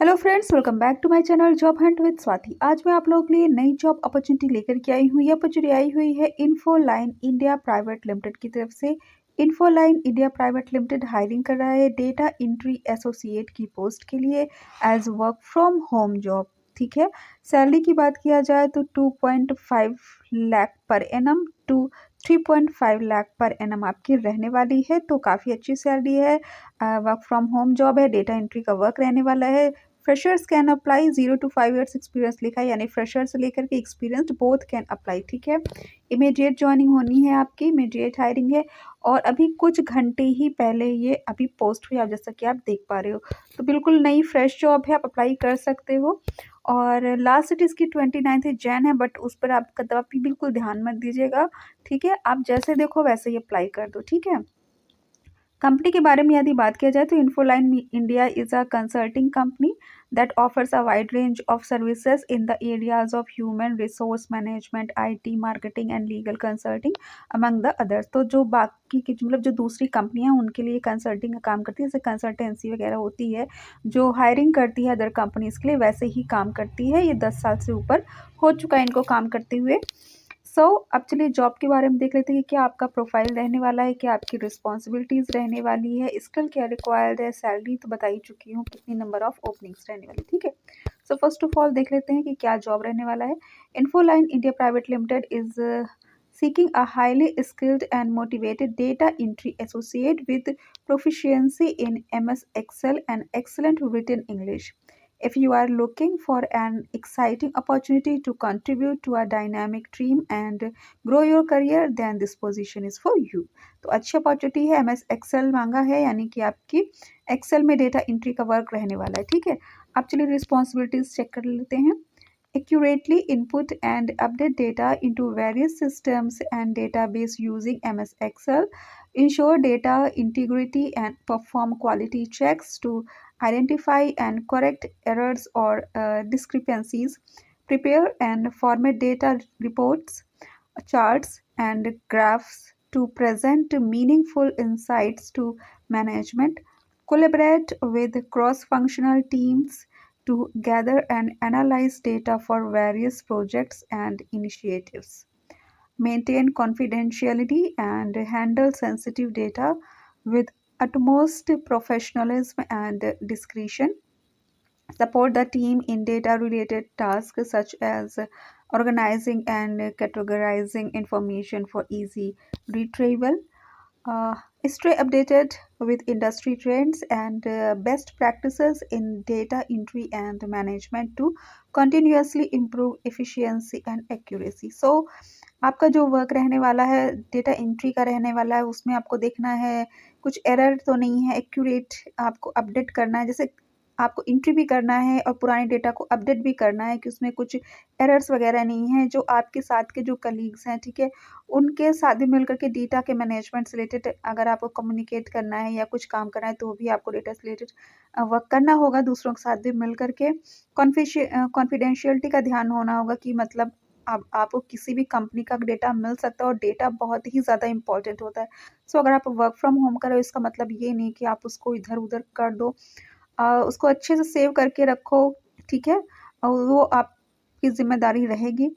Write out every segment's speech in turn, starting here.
Hello friends, welcome back to my channel job hunt with Swati. आज मैं आप लोगों के लिए नई जॉब अपॉर्चुनिटी लेकर के आई हूँ। ये अपॉर्चुनिटी आई हुई है इन्फोलाइन इंडिया प्राइवेट लिमिटेड की तरफ से। Infoline India private limited hiring कर रहा है डेटा एंट्री एसोसिएट की पोस्ट के लिए as work from home job. ठीक है, सैलरी की बात किया जाए तो 2.5 lakh per annum to 3.5 lakh per annum आपकी रहने वाली है। तो काफ़ी अच्छी सैलरी है। वर्क फ्रॉम होम जॉब है, डेटा एंट्री का वर्क रहने वाला है। Freshers can apply 0 to 5 years experience लिखा है, यानी फ्रेशर से लेकर के एक्सपीरियंस्ड बोथ कैन अप्लाई। ठीक है, इमीडिएट ज्वाइनिंग होनी है आपकी, इमीडिएट हायरिंग है। और अभी कुछ घंटे ही पहले ये अभी पोस्ट हुई, आप जैसा कि आप देख पा रहे हो। तो बिल्कुल नई फ्रेश जॉब है, आप अप्लाई कर सकते हो। और लास्ट डेट इसकी 29 जैन है, बट उस पर आप कदापि बिल्कुल ध्यान मत दीजिएगा। ठीक है, आप जैसे देखो वैसे ही अप्लाई कर दो। ठीक है, कंपनी के बारे में यदि बात किया जाए तो Infoline India is a consulting company that offers a wide range of services in the areas of human resource management, IT, marketing and legal consulting among the others. तो जो बाकी की मतलब जो दूसरी कंपनियां हैं उनके लिए कंसल्टिंग का काम करती है, जैसे कंसल्टेंसी वगैरह होती है जो हायरिंग करती है अदर कंपनीज के लिए, वैसे ही काम करती है। ये 10 साल से ऊपर हो चुका है इनको काम करते हुए। अब चलिए जॉब के बारे में देख लेते हैं कि क्या आपका प्रोफाइल रहने वाला है, क्या आपकी रिस्पॉन्सिबिलिटीज़ रहने वाली है, स्किल क्या रिक्वायर्ड है, सैलरी तो बता ही चुकी हूँ, कितनी नंबर ऑफ ओपनिंग्स रहने वाली। ठीक है, सो फर्स्ट ऑफ ऑल देख लेते हैं कि क्या जॉब रहने वाला है। Infoline India private limited is seeking a highly skilled and motivated data entry associate with proficiency in MS Excel and excellent written English. If you are looking for an exciting opportunity to contribute to a dynamic team and grow your career, then this position is for you. तो अच्छी opportunity है। MS Excel मांगा है, यानी कि आपकी Excel में data entry का वर्क रहने वाला है। ठीक है, आप चलिए रिस्पॉन्सिबिलिटीज चेक कर लेते हैं। Accurately input and update data into various systems and database using MS Excel. Ensure data integrity and perform quality checks to identify and correct errors or discrepancies. Prepare and format data reports, charts, and graphs to present meaningful insights to management. Collaborate with cross-functional teams to gather and analyze data for various projects and initiatives. Maintain confidentiality and handle sensitive data with utmost professionalism and discretion. Support the team in data related tasks such as organizing and categorizing information for easy retrieval. uh, Stay updated with industry trends and best practices in data entry and management to continuously improve efficiency and accuracy. आपका जो work रहने वाला है data entry का रहने वाला है, उसमें आपको देखना है कुछ एरर तो नहीं है, एक्यूरेट आपको अपडेट करना है। जैसे आपको एंट्री भी करना है और पुराने डेटा को अपडेट भी करना है कि उसमें कुछ एरर्स वगैरह नहीं है। जो आपके साथ के जो कलीग्स हैं, ठीक है, उनके साथ भी मिलकर के डेटा के मैनेजमेंट से रिलेटेड अगर आपको कम्युनिकेट करना है या कुछ काम करना है तो भी आपको डेटा से रिलेटेड वर्क करना होगा। दूसरों के साथ भी मिल करके कॉन्फिडेंशियलिटी का ध्यान होना होगा कि मतलब अब आपको किसी भी कंपनी का डेटा मिल सकता है और डेटा बहुत ही ज़्यादा इंपॉर्टेंट होता है। अगर आप वर्क फ्रॉम होम कर रहे हो, इसका मतलब ये नहीं कि आप उसको इधर उधर कर दो। उसको अच्छे से सेव करके रखो। ठीक है, और वो आपकी जिम्मेदारी रहेगी।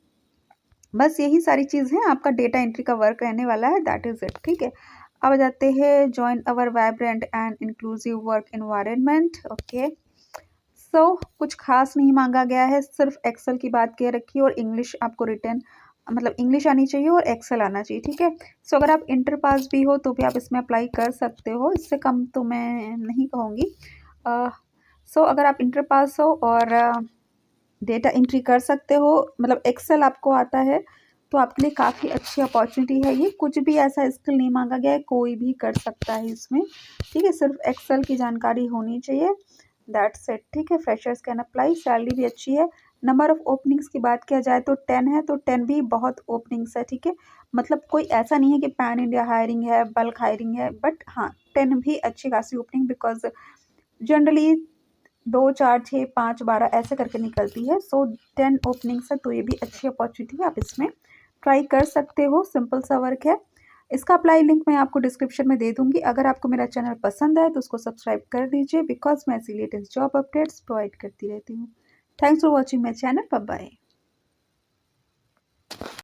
बस यही सारी चीज़ है, आपका डेटा एंट्री का वर्क रहने वाला है, दैट इज़ इट। ठीक है, अब आ जाते हैं join our vibrant and inclusive work environment. Okay, कुछ खास नहीं मांगा गया है, सिर्फ एक्सेल की बात कह रखी है और इंग्लिश आपको रिटर्न मतलब इंग्लिश आनी चाहिए और एक्सेल आना चाहिए। ठीक है, अगर आप इंटर पास भी हो तो भी आप इसमें अप्लाई कर सकते हो, इससे कम तो मैं नहीं कहूँगी। अगर आप इंटर पास हो और डेटा एंट्री कर सकते हो, मतलब एक्सेल आपको आता है, तो आपके लिए काफ़ी अच्छी अपॉर्चुनिटी है ये। कुछ भी ऐसा स्किल नहीं मांगा गया है, कोई भी कर सकता है इसमें। ठीक है, सिर्फ एक्सेल की जानकारी होनी चाहिए, दैट्स इट। ठीक है, फ्रेशर्स कैन अप्लाई, सैलरी भी अच्छी है। नंबर ऑफ ओपनिंग्स की बात किया जाए तो 10 है, तो 10 भी बहुत ओपनिंग्स है। ठीक है, मतलब कोई ऐसा नहीं है कि पैन इंडिया हायरिंग है, बल्क हायरिंग है, बट हाँ 10 भी अच्छी खासी ओपनिंग, बिकॉज जनरली 2, 4, 6, 5, 12 ऐसे करके निकलती है। 10 ओपनिंग्स है, तो ये भी अच्छी अपॉर्चुनिटी है, आप इसमें ट्राई कर सकते हो। सिंपल सा वर्क है। इसका अप्लाई लिंक मैं आपको डिस्क्रिप्शन में दे दूँगी। अगर आपको मेरा चैनल पसंद आए तो उसको सब्सक्राइब कर दीजिए बिकॉज़ मैं ऐसी लेटेस्ट जॉब अपडेट्स प्रोवाइड करती रहती हूँ। Thanks for watching my channel. Bye bye.